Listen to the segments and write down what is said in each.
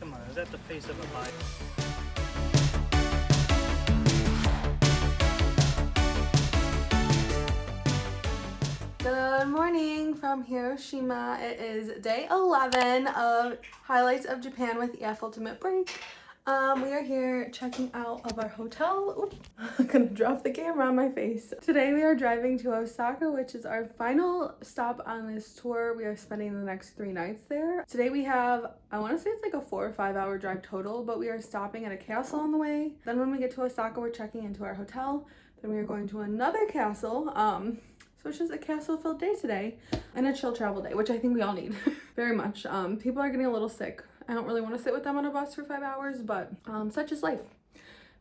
Come on, is that the face of a bike? Good morning from Hiroshima. It is day 11 of Highlights of Japan with EF Ultimate Break. We are here checking out of our hotel. Oops, I'm gonna drop the camera on my face. Today we are driving to Osaka, which is our final stop on this tour. We are spending the next 3 nights there. Today we have, I wanna say it's like a 4 or 5 hour drive total, but we are stopping at a castle on the way. Then when we get to Osaka, we're checking into our hotel. Then we are going to another castle. So it's just a castle-filled day today and a chill travel day, which I think we all need very much. People are getting a little sick. I don't really want to sit with them on a bus for 5 hours, but such is life.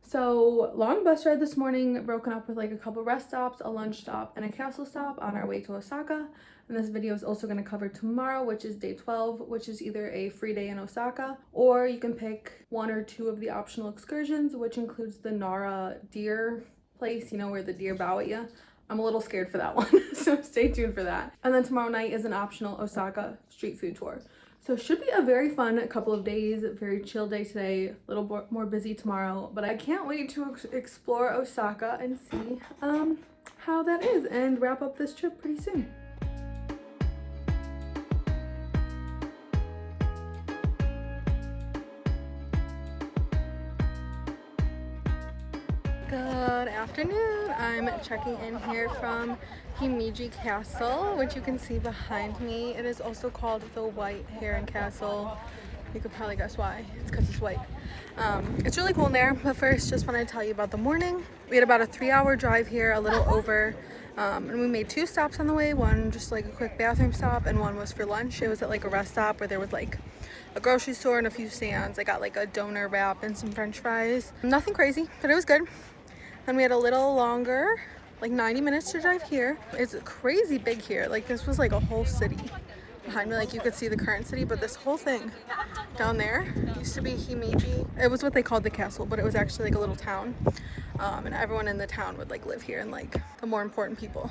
So long bus ride this morning, broken up with like a couple rest stops, a lunch stop, and a castle stop on our way to Osaka. And this video is also going to cover tomorrow, which is day 12, which is either a free day in Osaka, or you can pick 1 or 2 of the optional excursions, which includes the Nara deer place, you know, where the deer bow at you. I'm a little scared for that one, so stay tuned for that. And then tomorrow night is an optional Osaka street food tour. So it should be a very fun couple of days, very chill day today, a little more busy tomorrow, but I can't wait to explore Osaka and see how that is and wrap up this trip pretty soon. Good afternoon. I'm checking in here from Himeji Castle, which you can see behind me. It is also called the White Heron Castle. You could probably guess why. It's because it's white. It's really cool in there, but first just want to tell you about the morning. We had about a 3-hour drive here, a little over, and we made 2 stops on the way. One just like a quick bathroom stop, and one was for lunch. It was at like a rest stop where there was like a grocery store and a few stands. I got like a donor wrap and some french fries. Nothing crazy, but it was good. Then we had a little longer, like 90 minutes to drive here. It's crazy big here. Like this was like a whole city behind me. Like you could see the current city, but this whole thing down there used to be Himeji. It was what they called the castle, but it was actually like a little town. And everyone in the town would like live here, and like the more important people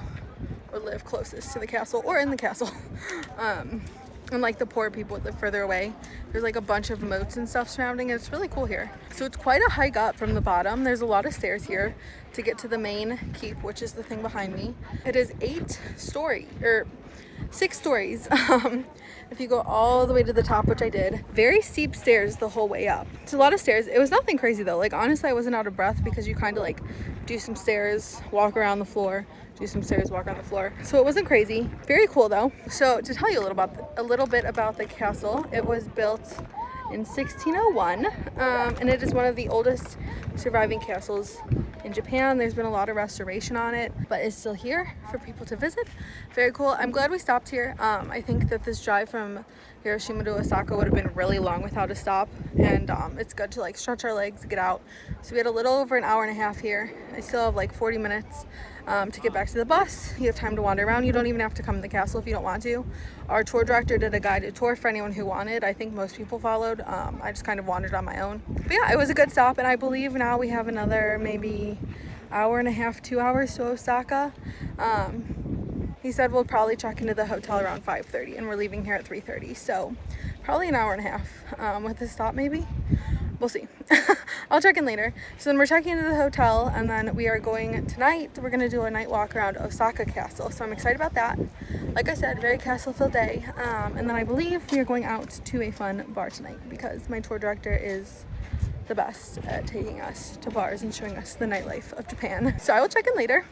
would live closest to the castle or in the castle. And like the poor people would live further away. There's like a bunch of moats and stuff surrounding it. It's really cool here. So it's quite a hike up from the bottom. There's a lot of stairs here to get to the main keep, which is the thing behind me. It is 6 stories. If you go all the way to the top, which I did, very steep stairs the whole way up. It's a lot of stairs. It was nothing crazy though. Like honestly, I wasn't out of breath because you kind of like do some stairs, walk around the floor, do some stairs, walk on the floor. So it wasn't crazy. Very cool though. So to tell you a little bit about the castle, it was built in 1601, and it is one of the oldest surviving castles in Japan. There's been a lot of restoration on it, but it's still here for people to visit. Very cool. I'm glad we stopped here. I think that this drive from Hiroshima to Osaka would have been really long without a stop, and it's good to like stretch our legs, get out. So we had a little over an hour and a half here. I still have like 40 minutes to get back to the bus. You have time to wander around. You don't even have to come to the castle if you don't want to. Our tour director did a guided tour for anyone who wanted. I think most people followed. I just kind of wandered on my own. But yeah, it was a good stop, and I believe now we have another maybe hour and a half, 2 hours to Osaka. He said we'll probably check into the hotel around 5:30, and we're leaving here at 3:30, so probably an hour and a half with a stop maybe. We'll see. I'll check in later. So then we're checking into the hotel, and then we are going tonight. We're gonna do a night walk around Osaka Castle, so I'm excited about that. Like I said, very castle-filled day. And then I believe we are going out to a fun bar tonight because my tour director is the best at taking us to bars and showing us the nightlife of Japan. So I will check in later.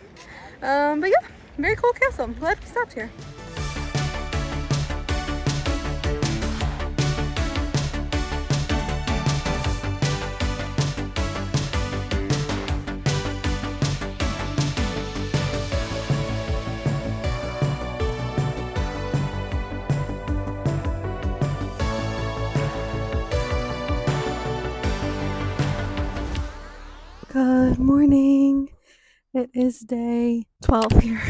But yeah, very cool castle. I'm glad we stopped here. Good morning. It is day 12 here.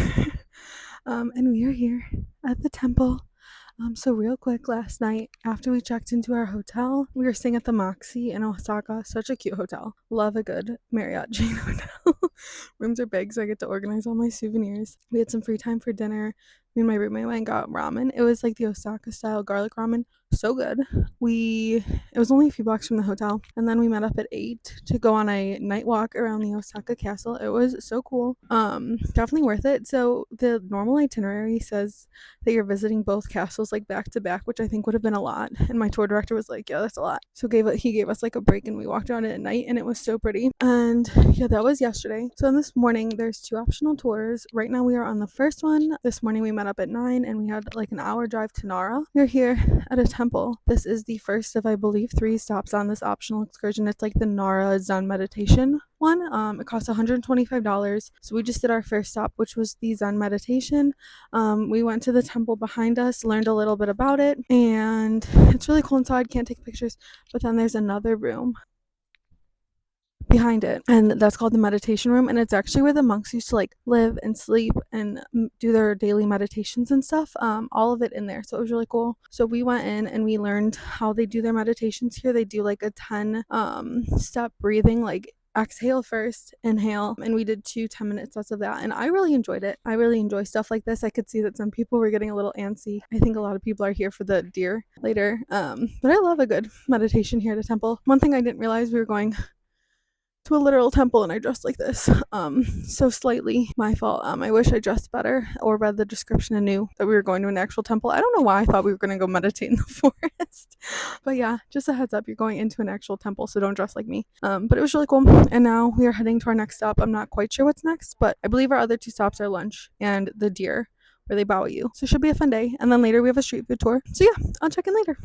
And we are here at the temple. So real quick, last night after we checked into our hotel, we were staying at the Moxie in Osaka. Such a cute hotel. Love a good Marriott chain hotel. Rooms are big, so I get to organize all my souvenirs. We had some free time for dinner. Me and my roommate went and got ramen. It was like the Osaka style garlic ramen. So good. It was only a few blocks from the hotel, and then we met up at 8 to go on a night walk around the Osaka Castle. It was so cool. Definitely worth it. So the normal itinerary says that you're visiting both castles like back to back, which I think would have been a lot. And my tour director was like, "Yeah, that's a lot." So he gave us like a break, and we walked around it at night, and it was so pretty. And yeah, that was yesterday. So this morning there's 2 optional tours. Right now we are on the first one. This morning we met up at 9, and we had like an hour drive to Nara. We're here at a temple. This is the first of, I believe, 3 stops on this optional excursion. It's like the Nara Zen meditation one. It costs $125. So we just did our first stop, which was the Zen meditation. We went to the temple behind us, learned a little bit about it, and it's really cool inside. Can't take pictures, but then there's another room behind it, and that's called the meditation room, and it's actually where the monks used to like live and sleep and do their daily meditations and stuff, all of it in there. So it was really cool. So we went in and we learned how they do their meditations here. They do like a 10 step breathing, like exhale first, inhale, and we did 2 10-minute sets of that, and I really enjoyed it. I really enjoy stuff like this. I could see that some people were getting a little antsy. I think a lot of people are here for the deer later, but I love a good meditation here at a temple. One thing I didn't realize, we were going to a literal temple and I dressed like this. So slightly my fault. I wish I dressed better or read the description and knew that we were going to an actual temple. I don't know why I thought we were going to go meditate in the forest. But yeah, just a heads up, you're going into an actual temple, so don't dress like me. But it was really cool. And now we are heading to our next stop. I'm not quite sure what's next, but I believe our other 2 stops are lunch and the deer where they bow at you. So it should be a fun day. And then later we have a street food tour. So yeah, I'll check in later.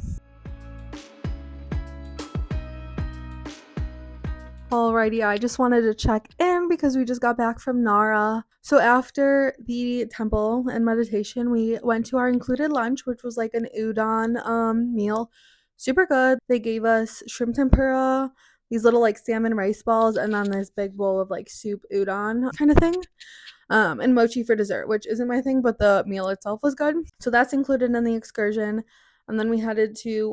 Alrighty, I just wanted to check in because we just got back from Nara. So after the temple and meditation, we went to our included lunch, which was like an udon meal. Super good. They gave us shrimp tempura, these little like salmon rice balls, and then this big bowl of like soup udon kind of thing. And mochi for dessert, which isn't my thing, but the meal itself was good. So that's included in the excursion. And then we headed to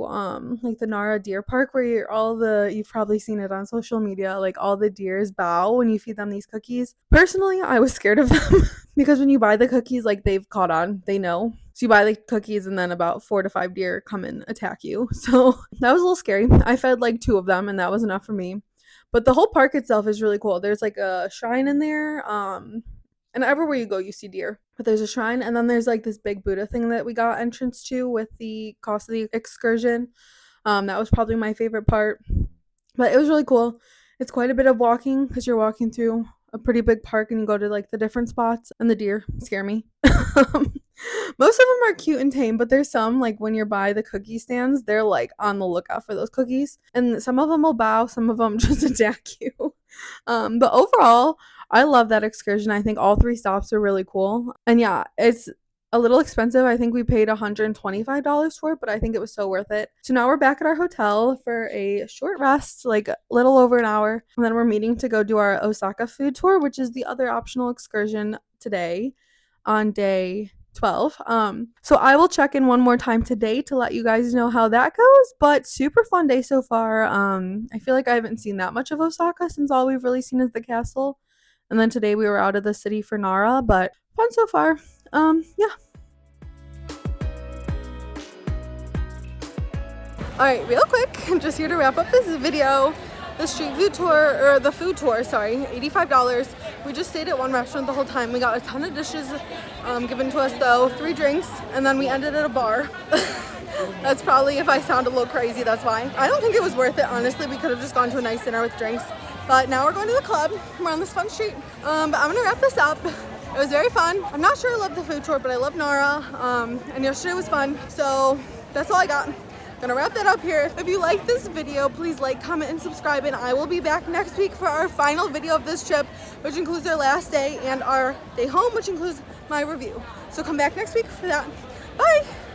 like the Nara Deer Park, where you've probably seen it on social media, like all the deers bow when you feed them these cookies. Personally, I was scared of them because when you buy the cookies, like they've caught on, they know. So you buy the cookies and then about 4 to 5 deer come and attack you. So that was a little scary. I fed like 2 of them and that was enough for me. But the whole park itself is really cool. There's like a shrine in there. And everywhere you go, you see deer. But there's a shrine, and then there's like this big Buddha thing that we got entrance to with the cost of the excursion. That was probably my favorite part. But it was really cool. It's quite a bit of walking because you're walking through a pretty big park and you go to like the different spots, and the deer scare me. Most of them are cute and tame, but there's some, like when you're by the cookie stands, they're like on the lookout for those cookies, and some of them will bow, some of them just attack you. But overall, I love that excursion. I think all 3 stops were really cool, and yeah, it's a little expensive. I think we paid $125 for it, but I think it was so worth it. So now we're back at our hotel for a short rest, like a little over an hour, and then we're meeting to go do our Osaka food tour, which is the other optional excursion today on day 12. So I will check in one more time today to let you guys know how that goes, but super fun day so far. I feel like I haven't seen that much of Osaka since all we've really seen is the castle, and then today we were out of the city for Nara, but fun so far. Yeah. Alright, real quick, I'm just here to wrap up this video. The street food tour, or the food tour, sorry, $85. We just stayed at one restaurant the whole time. We got a ton of dishes given to us though, 3 drinks, and then we ended at a bar. That's probably, if I sound a little crazy, that's why. I don't think it was worth it, honestly. We could have just gone to a nice dinner with drinks. But now we're going to the club. We're on this fun street. But I'm gonna wrap this up. It was very fun. I'm not sure I love the food tour, but I love Nara. And yesterday was fun. So that's all I got. Gonna wrap that up here. If you like this video, please like, comment, and subscribe, and I will be back next week for our final video of this trip, which includes our last day and our day home, which includes my review. So come back next week for that. Bye!